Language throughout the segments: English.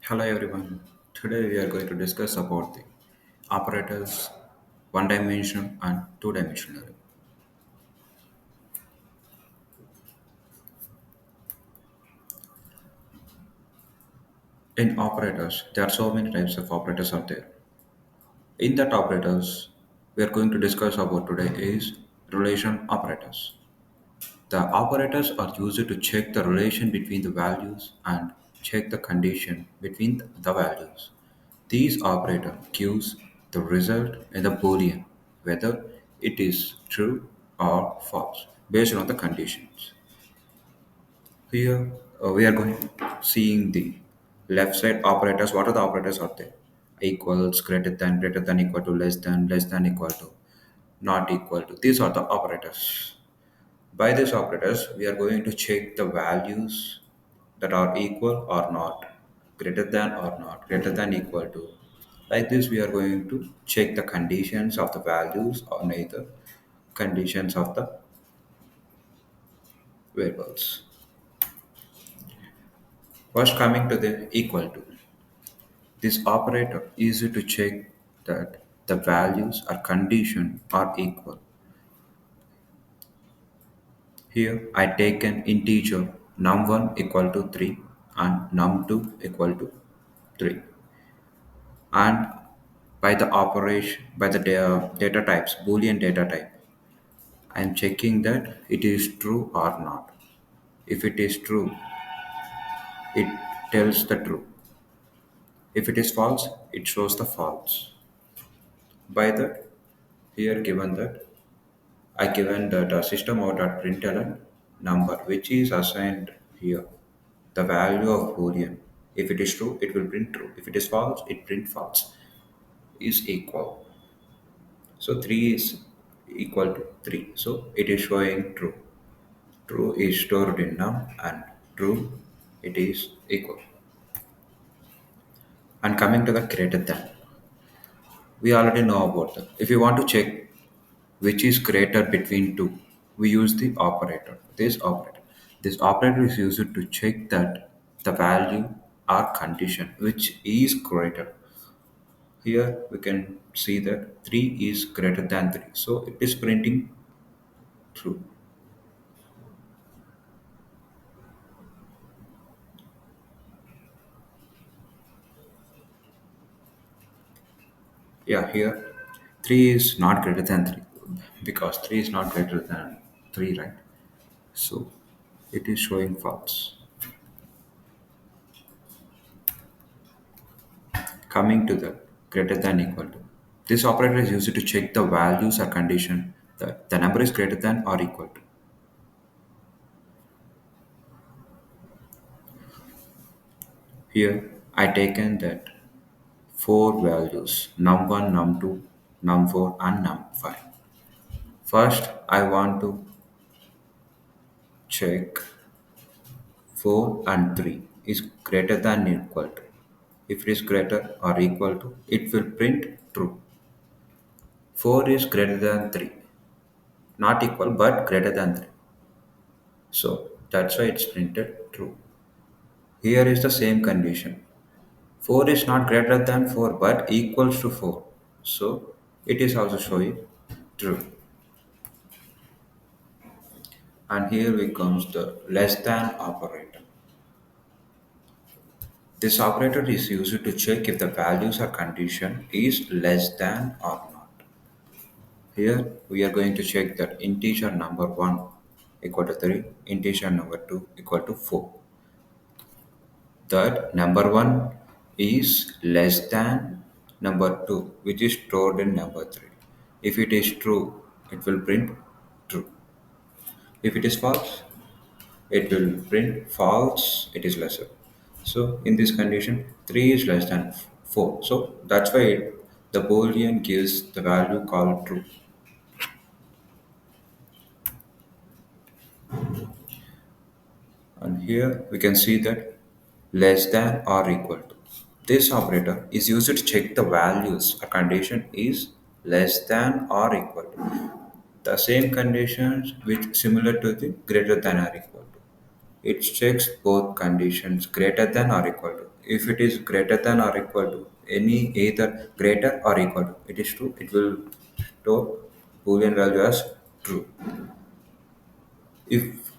Hello everyone. Today we are going to discuss about the operators, one dimensional and two dimensional. In operators, there are so many types of operators out there. In that operators, we are going to discuss about today is relation operators. The operators are used to check the relation between the values and check the condition between the values. These operator gives the result in the boolean whether it is true or false based on the conditions. Here we are going seeing the left side operators. What are the operators out there? Equals, greater than, equal to, less than, equal to, not equal to. These are the operators. By these operators, we are going to check the values that are equal or not, greater than or not, greater than equal to. Like this, we are going to check the conditions of the values or neither conditions of the variables. First, coming to the equal to. This operator is to check that the values or condition are equal. Here, I take an integer num1 equal to 3 and num2 equal to 3, and by the operation by the data types boolean data type, I am checking that it is true or not. If it is true, it tells the true. If it is false, it shows the false. By that, here given that I given that system out at println number which is assigned here the value of boolean. If it is true, it will print true. If it is false, it print false. Is equal. So 3 is equal to 3. So it is showing true. True is stored in num and true it is equal. And coming to the greater than, we already know about that. If you want to check which is greater between two, we use the operator. This operator. This operator is used to check that the value or condition which is greater. Here we can see that 3 is greater than 3. So it is printing true. Yeah, here 3 is not greater than 3 because 3 is not greater than 3, right? So it is showing false. Coming to the greater than equal to. This operator is used to check the values or condition that the number is greater than or equal to. Here I taken that four values num1, num2, num4 and num5. First I want to check 4 and 3 is greater than or equal to. If it is greater or equal to, it will print true. 4 is greater than 3, not equal but greater than 3. So that's why it's printed true. Here is the same condition. 4 is not greater than 4 but equals to 4. So it is also showing true. And here we comes the less than operator. This operator is used to check if the values or condition is less than or not. Here we are going to check that integer number 1 equal to 3, integer number 2 equal to 4. That number 1 is less than number 2 which is stored in number 3. If it is true, it will print true. If it is false, it will print false, it is lesser. So in this condition, 3 is less than 4. So that's why the boolean gives the value called true. And here we can see that less than or equal to. This operator is used to check the values a condition is less than or equal to. The same conditions which similar to the greater than or equal to. It checks both conditions greater than or equal to. If it is greater than or equal to any either greater or equal to, it is true. It will store boolean value as true. If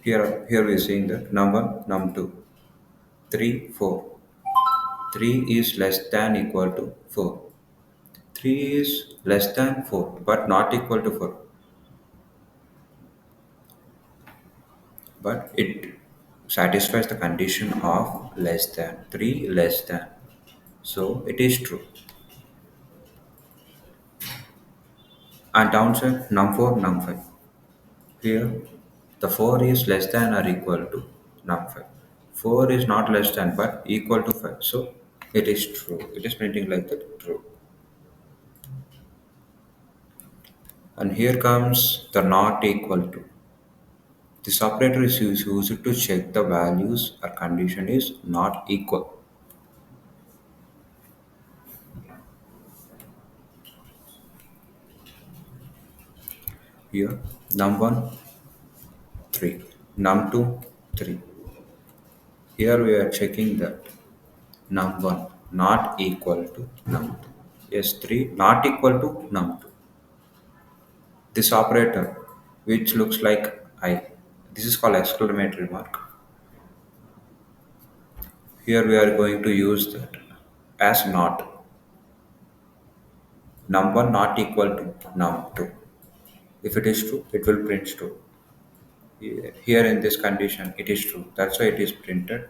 here we are saying that num1, num2, 3, 4. 3 is less than equal to 4. 3 is less than 4 but not equal to 4. But it satisfies the condition of less than 3 less than, so it is true. And downside num4 num5, here the 4 is less than or equal to num5. 4 is not less than but equal to 5, so it is true. It is printing like that, true. And here comes the not equal to. This operator is used to check the values or condition is not equal. Here num1 3, num2 3. Here we are checking that num1 not equal to num2. Yes, 3 not equal to num2. This operator, which looks like I, this is called exclamatory mark. Here we are going to use that as not. Num1 not equal to num2. If it is true, it will print true. Here in this condition, it is true. That's why it is printed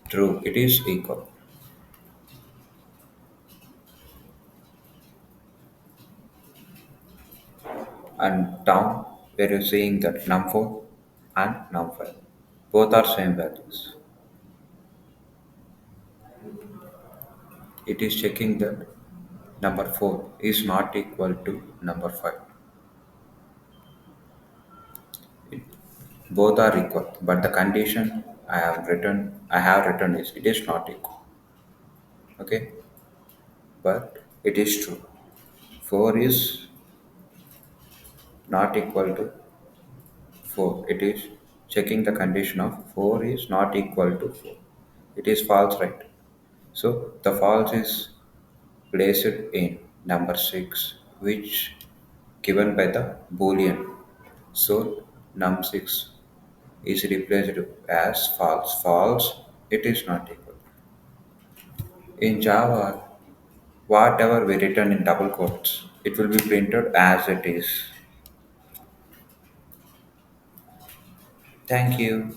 true. It is equal. And down, where you're seeing that num4 and num5, both are same values. It is checking that number 4 is not equal to number 5. It, both are equal, but the condition I have written is it is not equal. Okay, but it is true. 4 is not equal to 4. It is checking the condition of 4 is not equal to 4. It is false, right? So the false is placed in number 6, which given by the boolean. So num6 is replaced as false. False, it is not equal. In Java, whatever we written in double quotes, it will be printed as it is. Thank you.